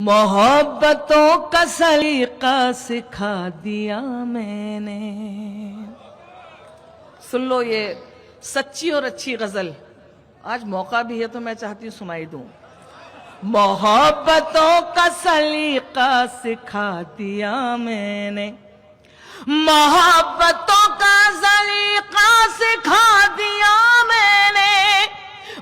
محبتوں کا سلیقہ سکھا دیا میں نے. سن لو یہ سچی اور اچھی غزل. آج موقع بھی ہے تو میں چاہتی ہوں سنائی دوں. محبتوں کا سلیقہ سکھا دیا میں نے, محبتوں کا سلیقہ سکھا دیا میں نے,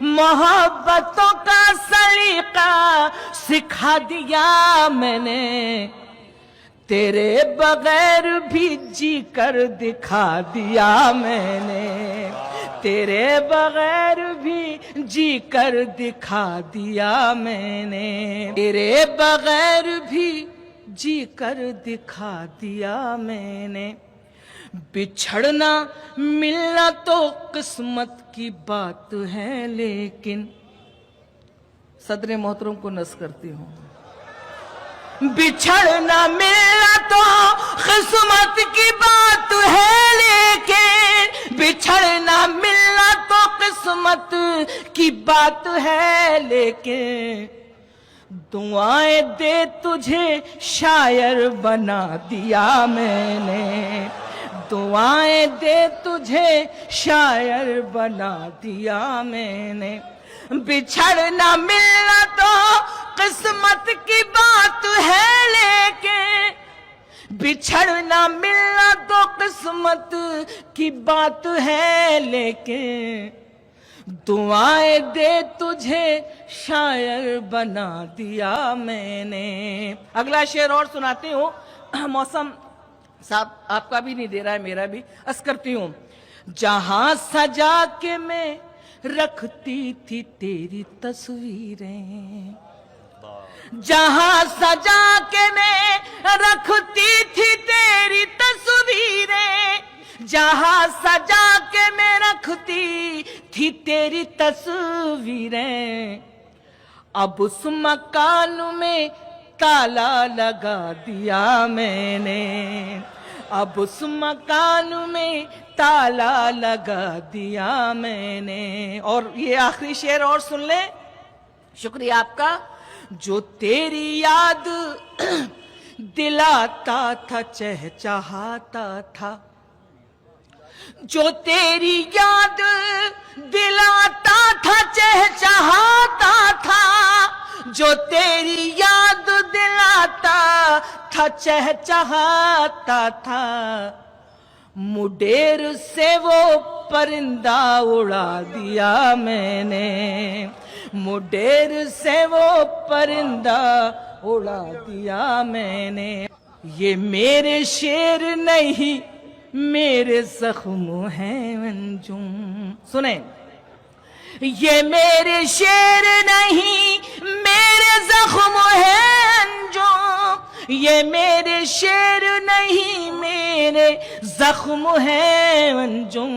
محبتوں کا سلیقہ سکھا دیا میں نے, تیرے بغیر بھی جی کر دکھا دیا میں نے, تیرے بغیر بھی جی کر دکھا دیا میں نے, تیرے بغیر بھی جی کر دکھا دیا میں نے. بچھڑنا ملنا تو قسمت کی بات ہے, لیکن صدر محترم کو نص کرتی ہوں. بچھڑنا ملنا تو قسمت کی بات ہے, لیکن بچھڑنا ملنا تو قسمت کی بات ہے, لیکن دعائیں دے تجھے شاعر بنا دیا میں نے, دعائیں دے تجھے شاعر بنا دیا میں نے. بچھڑنا ملنا تو قسمت کی بات ہے, لیکن بچھڑنا ملنا تو قسمت کی بات ہے, لیکن دعائیں دے تجھے شاعر بنا دیا میں نے. اگلا شعر اور سناتی ہوں. موسم صاحب آپ کا بھی نہیں دے رہا ہے, میرا بھی. عرض کرتی ہوں. جہاں سجا کے میں رکھتی تھی تیری تصویریں, جہاں سجا کے میں رکھتی تھی تیری تصویریں, جہاں سجا کے میں رکھتی تھی تیری تصویریں, اب اس مکان میں تالا لگا دیا میں نے, اب اس مکان میں تالا لگا دیا میں نے. اور یہ آخری شعر اور سن لیں, شکریہ آپ کا. جو تیری یاد دلاتا تھا چہچہاتا تھا, جو تیری یاد دلاتا تھا چہچہاتا تھا, جو تیری یاد دلاتا تھا چہچہاتا تھا, مڈیر سے وہ پرندہ اڑا دیا میں نے, مڈیر سے وہ پرندہ اڑا دیا میں نے. یہ میرے شعر نہیں میرے زخم ہیں انجم. سنیں, یہ میرے شعر نہیں میرے زخم ہیں انجم, یہ میرے شعر نہیں میرے زخم ہیں انجم.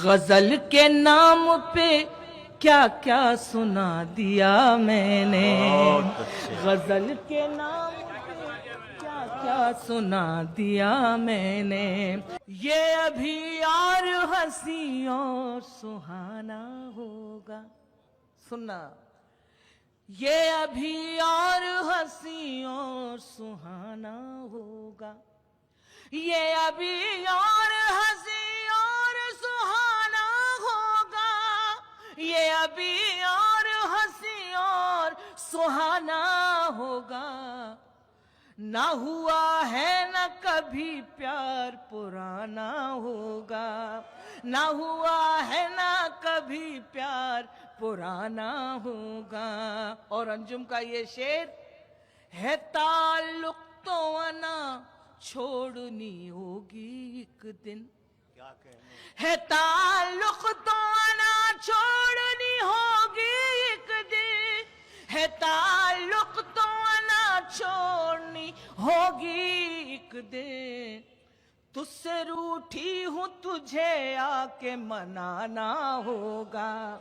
غزل کے نام پہ کیا کیا سنا دیا میں نے, غزل کے نام کیا کیا سنا دیا میں نے. یہ ابھی اور ہنسی اور سہانا ہوگا. سننا, یہ ابھی اور ہنسی اور سہانا ہوگا, یہ ابھی اور ہنسی اور سہانا ہوگا, یہ ابھی اور ہنسی اور سہانا ہوگا. نہ ہوا ہے نہ کبھی پیار پرانا ہوگا, نہ ہوا ہے نہ کبھی پیار پرانا ہوگا. اور انجم کا یہ شعر ہے, تعلق تو انا چھوڑنی ہوگی ایک دن, ہے تعلق تو انا چھوڑنی ہوگی ایک دن, ہے تعلق تو انا چھوڑنی ہوگی ایک دن. تجھ سے روٹھی ہوں تجھے آ کے منانا ہوگا,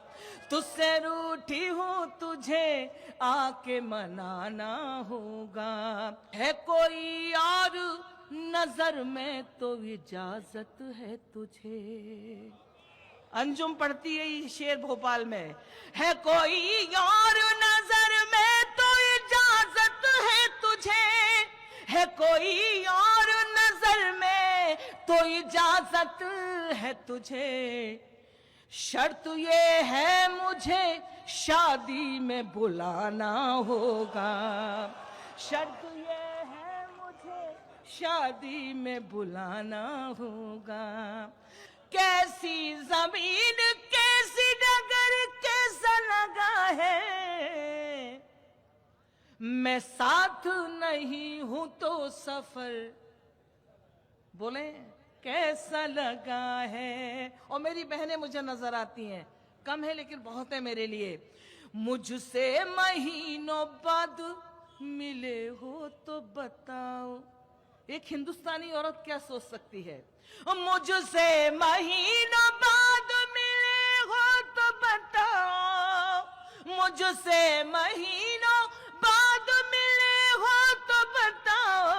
تجھ سے روٹھی ہوں تجھے آ کے منانا ہوگا. ہے کوئی اور نظر میں تو اجازت ہے تجھے. انجم پڑھتی ہے یہ شعر بھوپال میں. ہے کوئی اور نظر میں تو اجازت इजाजत है तुझे, शर्त ये है मुझे शादी में बुलाना होगा, शर्त ये है मुझे शादी में बुलाना होगा। कैसी जमीन कैसी डगर कैसा लगा है, मैं साथ नहीं हूं तो सफर बोले कैसा लगा है। और मेरी बहनें मुझे नजर आती हैं, कम है लेकिन बहुत है मेरे लिए। मुझसे महीनों बाद मिले हो तो बताओ, एक हिंदुस्तानी औरत क्या सोच सकती है। मुझसे महीनों बाद मिले हो तो बताओ, मुझसे महीनों बाद मिले हो तो बताओ,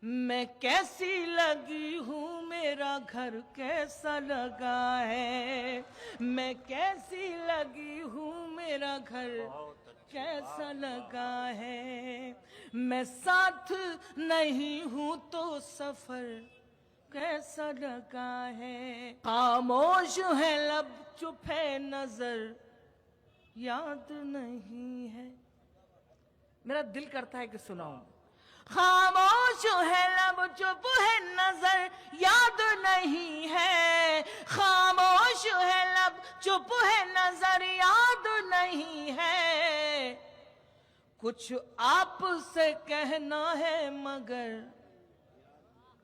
मैं कैसी लगी हूँ, मेरा घर कैसा लगा है, मैं कैसी लगी हूँ, मेरा घर कैसा लगा है, मैं साथ नहीं हूँ तो सफर कैसा लगा है। खामोश है लब चुप है नजर याद नहीं है, मेरा दिल करता है कि सुनाऊं। खामोश है लब चुप है नजर याद नहीं है, खामोश है लब चुप है नजर याद नहीं है, कुछ आपसे कहना है मगर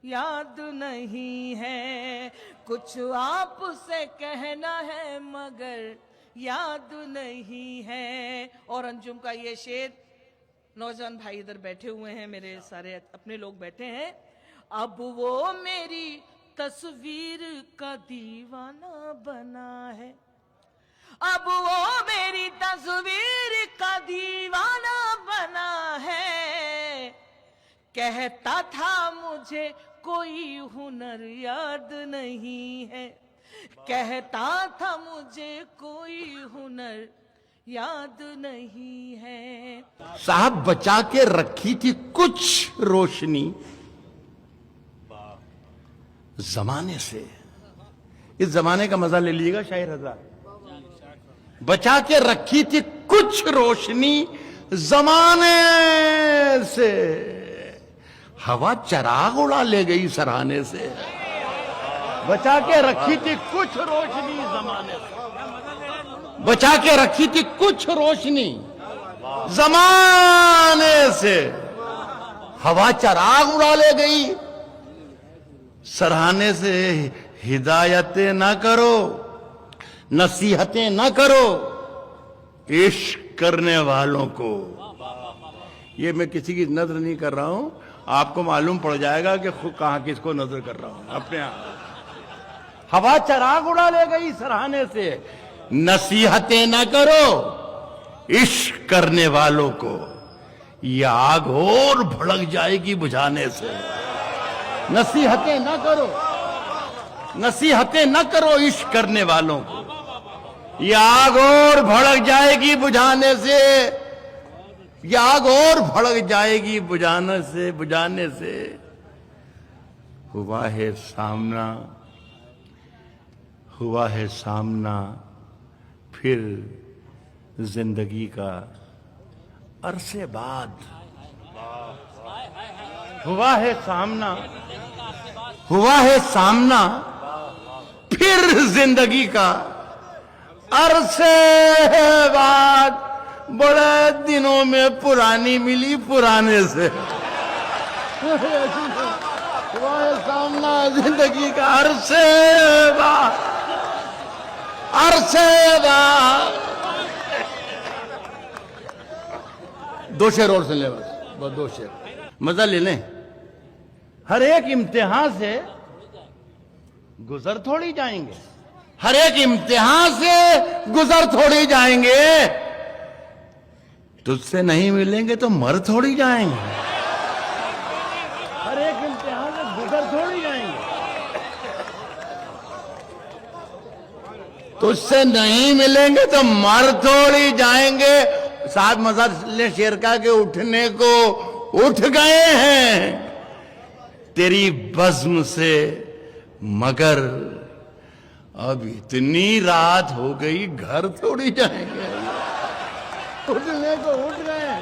याद नहीं है, कुछ आपसे कहना है मगर याद नहीं है। और अंजुम का ये शेर, नौजवान भाई इधर बैठे हुए हैं, मेरे सारे अपने लोग बैठे हैं। अब वो मेरी तस्वीर का दीवाना बना है, अब वो मेरी तस्वीर का दीवाना बना है, कहता था मुझे कोई हुनर याद नहीं है, कहता था मुझे कोई हुनर याद नहीं है। साहब बचा के रखी थी कुछ रोशनी जमाने से, इस जमाने का मजा ले लीजिएगा शायर हजार। बचा के रखी थी कुछ रोशनी जमाने से, हवा चराग उड़ा ले गई सराहने से। बचा के रखी थी कुछ रोशनी जमाने से, बचा के रखी थी कुछ रोशनी जमाने से, हवा चराग उड़ा ले गई सराहने से। हिदायतें ना करो, नसीहतें ना करो इश्क करने वालों को। ये मैं किसी की नजर नहीं कर रहा हूं, आपको मालूम पड़ जाएगा कि खुद कहां किसको नजर कर रहा हूं अपने आप। हवा चराग उड़ा ले गई सराहने से, नसीहतें ना करो इश्क करने वालों को, ये आग और भड़क जाएगी बुझाने से। नसीहतें ना करो, नसीहतें न करो इश्क करने वालों को, ये आग और भड़क जाएगी बुझाने से, ये आग और भड़क जाएगी बुझाने से, बुझाने से। हुआ है सामना, हुआ है सामना फिर जिंदगी का अरसे बाद। हुआ है सामना, हुआ है सामना फिर जिंदगी का अरसे बाद। बड़े दिनों में पुरानी मिली पुराने से। हुआ है सामना जिंदगी का अरसे बाद, अरसे बाद। दो शेर और सुन ले बस दो शेर, मजा ले लें। हर एक इम्तिहान से गुजर थोड़ी जाएंगे, हर एक इम्तिहान से गुजर थोड़ी जाएंगे, तुझसे नहीं मिलेंगे तो मर थोड़ी जाएंगे। हर एक इम्तिहान से गुजर थोड़ी जाएंगे, तुझसे नहीं मिलेंगे तो मर थोड़ी जाएंगे। साथ मजा ले शेर का के उठने को उठ गए हैं, तेरी बज़्म से, मगर अब इतनी रात हो गई घर थोड़ी जाएंगे। उठने को उठ गए।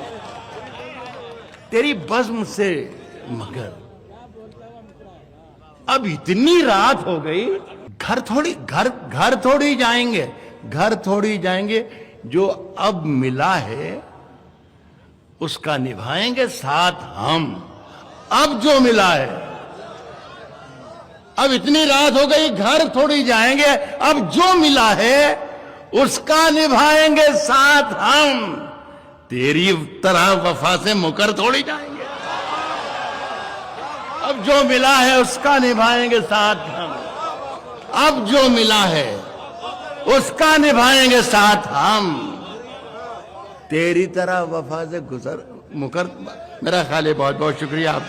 तेरी बज़्म से, मगर अब इतनी रात हो गई घर थोड़ी जाएंगे, घर थोड़ी जाएंगे। जो अब मिला है उसका निभाएंगे साथ हम। अब जो मिला है, अब इतनी रात हो गई घर थोड़ी जाएंगे, अब जो मिला है उसका निभाएंगे साथ हम। तेरी तरह वफा से मुकर थोड़ी जाएंगे। अब जो मिला है उसका निभाएंगे साथ हम। अब जो मिला है उसका निभाएंगे साथ हम। तेरी तरह वफा से मुकर। मेरा ख्याल है बहुत बहुत शुक्रिया आप